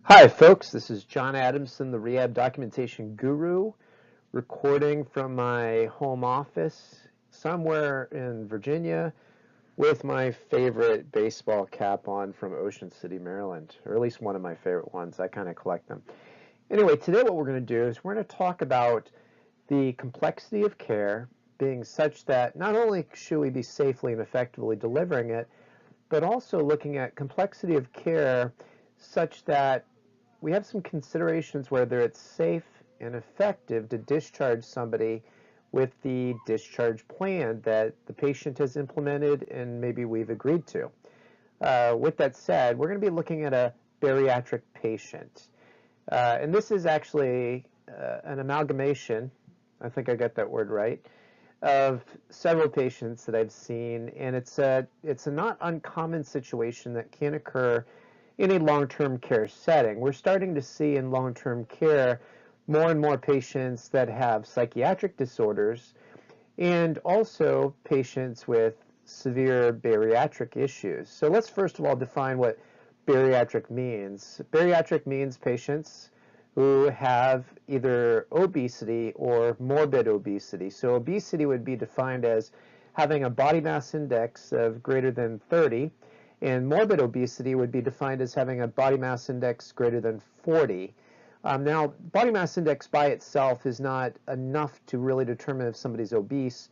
Hi, folks. This is John Adamson, the Rehab Documentation Guru, recording from my home office somewhere in Virginia with my favorite baseball cap on from Ocean City, Maryland, or at least one of my favorite ones. I kind of collect them. Anyway, today what we're going to do is we're going to talk about the complexity of care being such that not only should we be safely and effectively delivering it, but also looking at complexity of care such that we have some considerations whether it's safe and effective to discharge somebody with the discharge plan that the patient has implemented and maybe we've agreed to. With that said, we're going to be looking at a bariatric patient. And this is actually an amalgamation, I think I got that word right, of several patients that I've seen, and it's a not uncommon situation that can occur in a long-term care setting. We're starting to see in long-term care more and more patients that have psychiatric disorders and also patients with severe bariatric issues. So let's first of all define what bariatric means. Bariatric means patients who have either obesity or morbid obesity. So obesity would be defined as having a body mass index of greater than 30, and morbid obesity would be defined as having a body mass index greater than 40. Now, body mass index by itself is not enough to really determine if somebody's obese.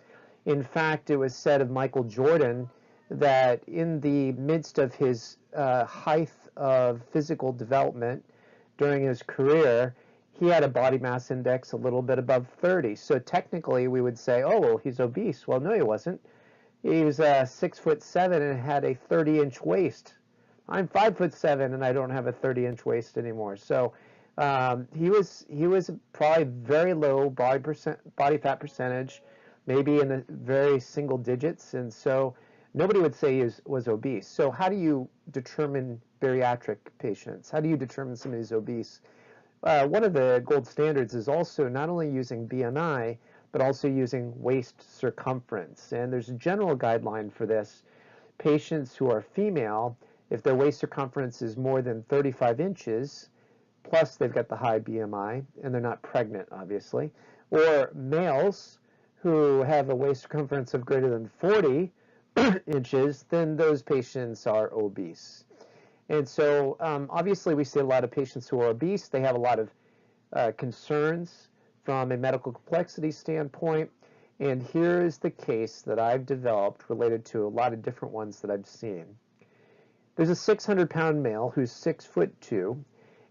In fact, it was said of Michael Jordan that in the midst of his height of physical development during his career, he had a body mass index a little bit above 30. So technically, we would say, oh, well, he's obese. Well, no, he wasn't. He was 6'7" and had a 30-inch waist. I'm 5'7" and I don't have a 30-inch waist anymore. So he was probably very low body fat percentage, maybe in the very single digits, and so nobody would say he was obese. So how do you determine bariatric patients? How do you determine somebody's obese? One of the gold standards is also not only using BMI, but also using waist circumference. And there's a general guideline for this. Patients who are female, if their waist circumference is more than 35 inches, plus they've got the high BMI, and they're not pregnant, obviously, or males who have a waist circumference of greater than 40 inches, then those patients are obese. And so obviously we see a lot of patients who are obese. They have a lot of concerns from a medical complexity standpoint. And here is the case that I've developed related to a lot of different ones that I've seen. There's a 600-pound male who's 6'2",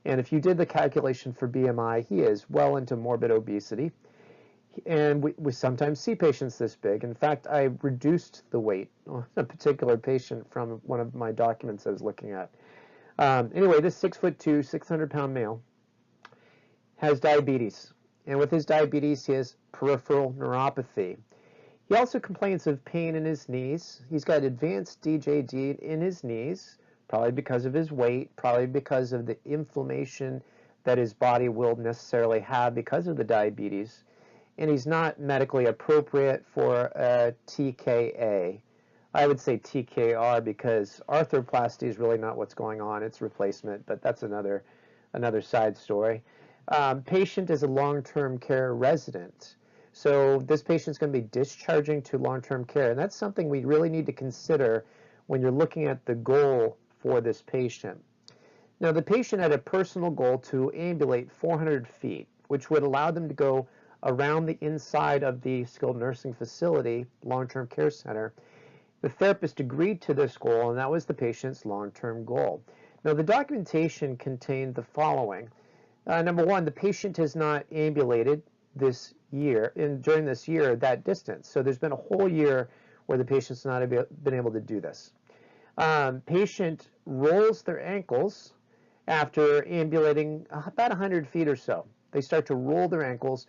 and if you did the calculation for BMI, he is well into morbid obesity. And we sometimes see patients this big. In fact, I reduced the weight on a particular patient from one of my documents I was looking at. Anyway, this 6'2", 600-pound male has diabetes. And with his diabetes, he has peripheral neuropathy. He also complains of pain in his knees. He's got advanced DJD in his knees, probably because of his weight, probably because of the inflammation that his body will necessarily have because of the diabetes. And he's not medically appropriate for a TKA. I would say TKR because arthroplasty is really not what's going on. It's replacement, but that's another side story. Patient is a long-term care resident. So this patient's going to be discharging to long-term care, and that's something we really need to consider when you're looking at the goal for this patient. Now, the patient had a personal goal to ambulate 400 feet, which would allow them to go around the inside of the skilled nursing facility, long-term care center. The therapist agreed to this goal, and that was the patient's long-term goal. Now, the documentation contained the following. Number one, the patient has not ambulated this year, during this year, that distance. So there's been a whole year where the patient's not been able to do this. Patient rolls their ankles after ambulating about 100 feet or so. They start to roll their ankles,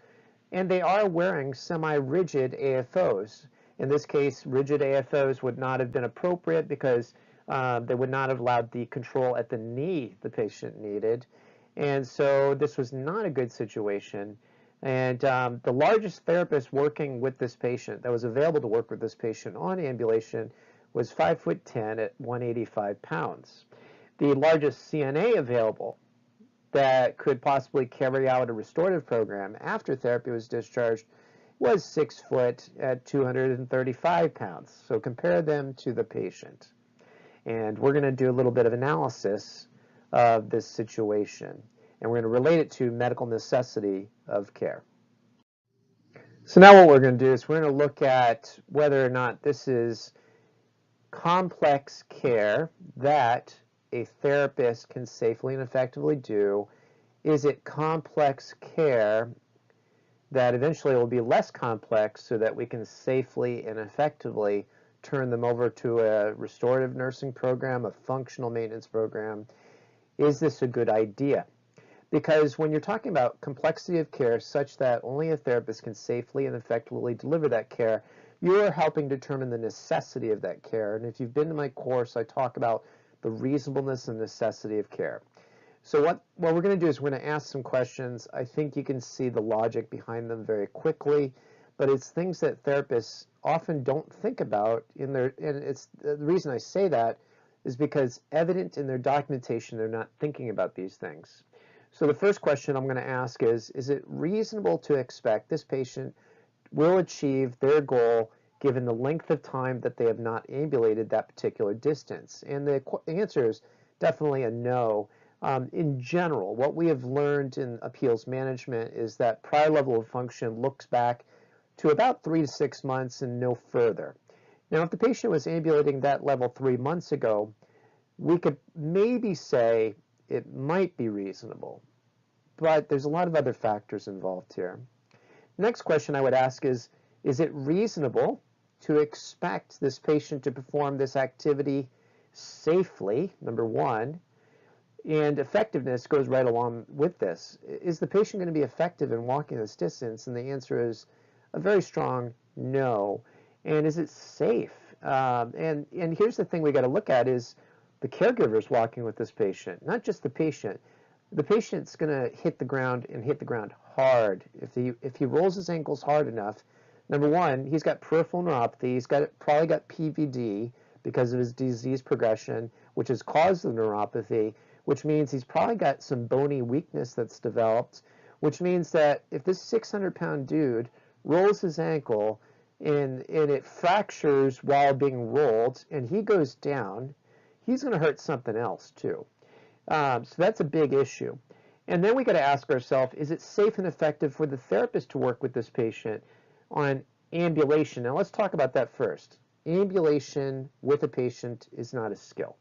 and they are wearing semi-rigid AFOs. In this case, rigid AFOs would not have been appropriate because they would not have allowed the control at the knee the patient needed. And so this was not a good situation. And the largest therapist working with this patient that was available to work with this patient on ambulation was 5'10" at 185 pounds. The largest CNA available that could possibly carry out a restorative program after therapy was discharged was 6 foot at 235 pounds. So compare them to the patient. And we're going to do a little bit of analysis of this situation. And we're going to relate it to medical necessity of care. So now what we're going to do is we're going to look at whether or not this is complex care that a therapist can safely and effectively do. Is it complex care that eventually will be less complex so that we can safely and effectively turn them over to a restorative nursing program, a functional maintenance program? Is this a good idea? Because when you're talking about complexity of care such that only a therapist can safely and effectively deliver that care, you are helping determine the necessity of that care. And if you've been to my course, I talk about the reasonableness and necessity of care. So what we're going to do is we're going to ask some questions. I think you can see the logic behind them very quickly, but it's things that therapists often don't think about in their, and it's the reason I say that is because evident in their documentation, they're not thinking about these things. So the first question I'm going to ask is it reasonable to expect this patient will achieve their goal given the length of time that they have not ambulated that particular distance? And the answer is definitely a no. In general, what we have learned in appeals management is that prior level of function looks back to about 3 to 6 months and no further. Now, if the patient was ambulating that level 3 months ago, we could maybe say it might be reasonable, but there's a lot of other factors involved here. Next question I would ask is it reasonable to expect this patient to perform this activity safely, number one, and effectiveness goes right along with this. Is the patient going to be effective in walking this distance? And the answer is a very strong no. And is it safe? And here's the thing we got to look at is the caregivers walking with this patient, not just the patient. The patient's going to hit the ground and hit the ground hard. If he rolls his ankles hard enough, number one, he's got peripheral neuropathy. He's probably got PVD because of his disease progression, which has caused the neuropathy, which means he's probably got some bony weakness that's developed, which means that if this 600-pound dude rolls his ankle and it fractures while being rolled and he goes down, he's going to hurt something else too. So that's a big issue. And then we got to ask ourselves, is it safe and effective for the therapist to work with this patient on ambulation? Now let's talk about that first. Ambulation with a patient is not a skill.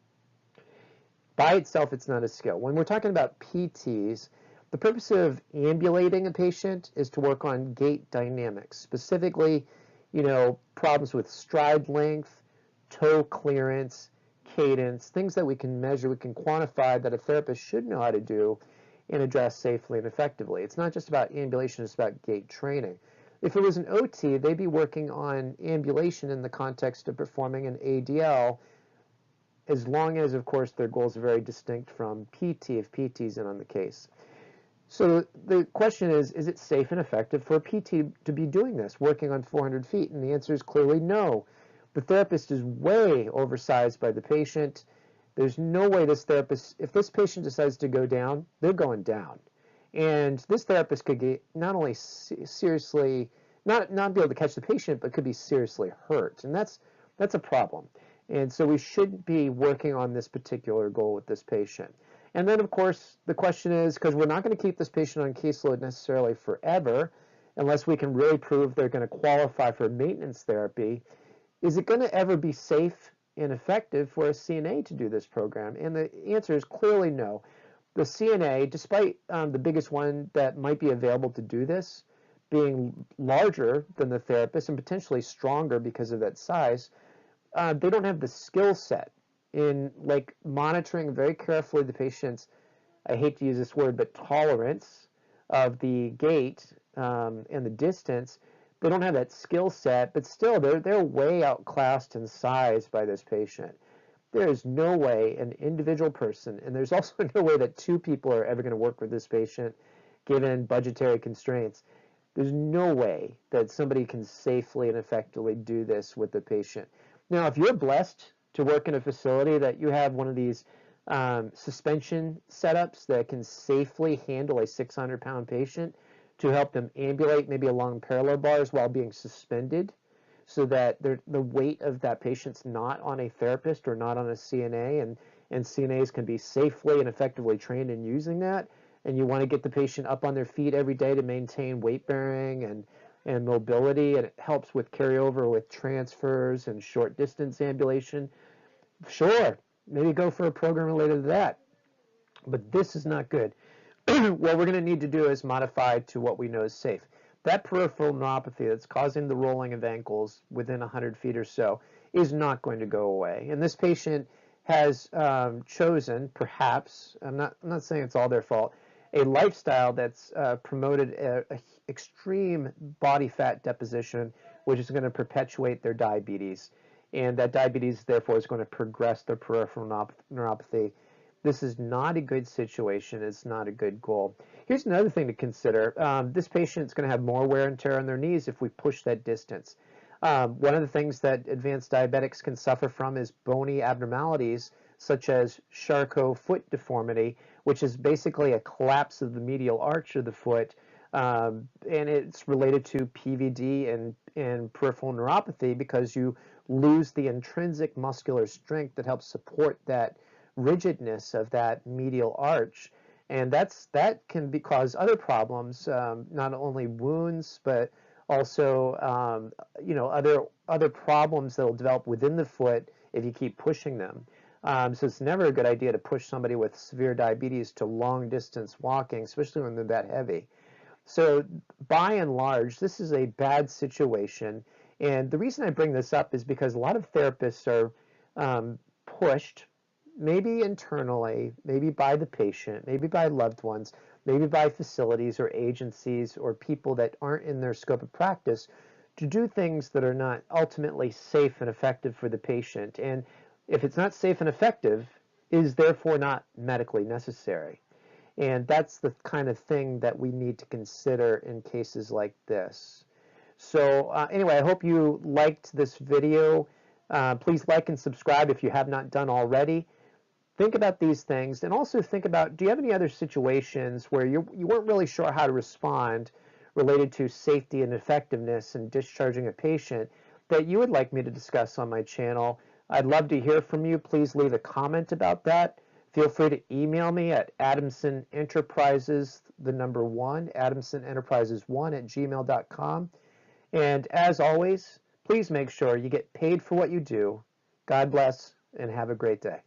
By itself, it's not a skill. When we're talking about PTs, the purpose of ambulating a patient is to work on gait dynamics, specifically, problems with stride length, toe clearance, cadence, things that we can measure, we can quantify that a therapist should know how to do and address safely and effectively. It's not just about ambulation, it's about gait training. If it was an OT, they'd be working on ambulation in the context of performing an ADL, as long as, of course, their goals are very distinct from PT, if PT's in on the case. So the question is it safe and effective for a PT to be doing this, working on 400 feet? And the answer is clearly no. The therapist is way oversized by the patient. There's no way this therapist, if this patient decides to go down, they're going down. And this therapist could get not only seriously, not be able to catch the patient, but could be seriously hurt. And that's a problem. And so we should be working on this particular goal with this patient. And then, of course, the question is, because we're not going to keep this patient on caseload necessarily forever, unless we can really prove they're going to qualify for maintenance therapy, is it going to ever be safe and effective for a CNA to do this program? And the answer is clearly no. The CNA, despite the biggest one that might be available to do this, being larger than the therapist and potentially stronger because of that size, they don't have the skill set in monitoring very carefully the patient's, I hate to use this word, but tolerance of the gait and the distance. They don't have that skill set, but still they're way outclassed in size by this patient. There is no way an individual person, and there's also no way that two people are ever going to work with this patient given budgetary constraints. There's no way that somebody can safely and effectively do this with the patient. Now, if you're blessed to work in a facility that you have one of these suspension setups that can safely handle a 600-pound patient to help them ambulate maybe along parallel bars while being suspended, so that the weight of that patient's not on a therapist or not on a CNA, and CNAs can be safely and effectively trained in using that. And you want to get the patient up on their feet every day to maintain weight bearing and mobility, and it helps with carryover with transfers and short distance ambulation. Sure, maybe go for a program related to that. But this is not good. What we're going to need to do is modify to what we know is safe. That peripheral neuropathy that's causing the rolling of ankles within 100 feet or so is not going to go away. And this patient has chosen, perhaps, I'm not saying it's all their fault, a lifestyle that's promoted a extreme body fat deposition, which is going to perpetuate their diabetes. And that diabetes, therefore, is going to progress their peripheral neuropathy. This is not a good situation. It's not a good goal. Here's another thing to consider. This patient is going to have more wear and tear on their knees if we push that distance. One of the things that advanced diabetics can suffer from is bony abnormalities, such as Charcot foot deformity, which is basically a collapse of the medial arch of the foot, and it's related to PVD and peripheral neuropathy because you lose the intrinsic muscular strength that helps support that rigidness of that medial arch, and that can cause other problems, not only wounds but also other problems that will develop within the foot if you keep pushing them. So it's never a good idea to push somebody with severe diabetes to long distance walking, especially when they're that heavy. So by and large, this is a bad situation. And the reason I bring this up is because a lot of therapists are pushed, maybe internally, maybe by the patient, maybe by loved ones, maybe by facilities or agencies or people that aren't in their scope of practice, to do things that are not ultimately safe and effective for the patient. And if it's not safe and effective, is therefore not medically necessary. And that's the kind of thing that we need to consider in cases like this. So anyway, I hope you liked this video. Please like and subscribe if you have not done already. Think about these things, and also think about, do you have any other situations where you weren't really sure how to respond related to safety and effectiveness in discharging a patient that you would like me to discuss on my channel? I'd love to hear from you. Please leave a comment about that. Feel free to email me at adamsonenterprises, the number 1, adamsonenterprises1@gmail.com. And as always, please make sure you get paid for what you do. God bless, and have a great day.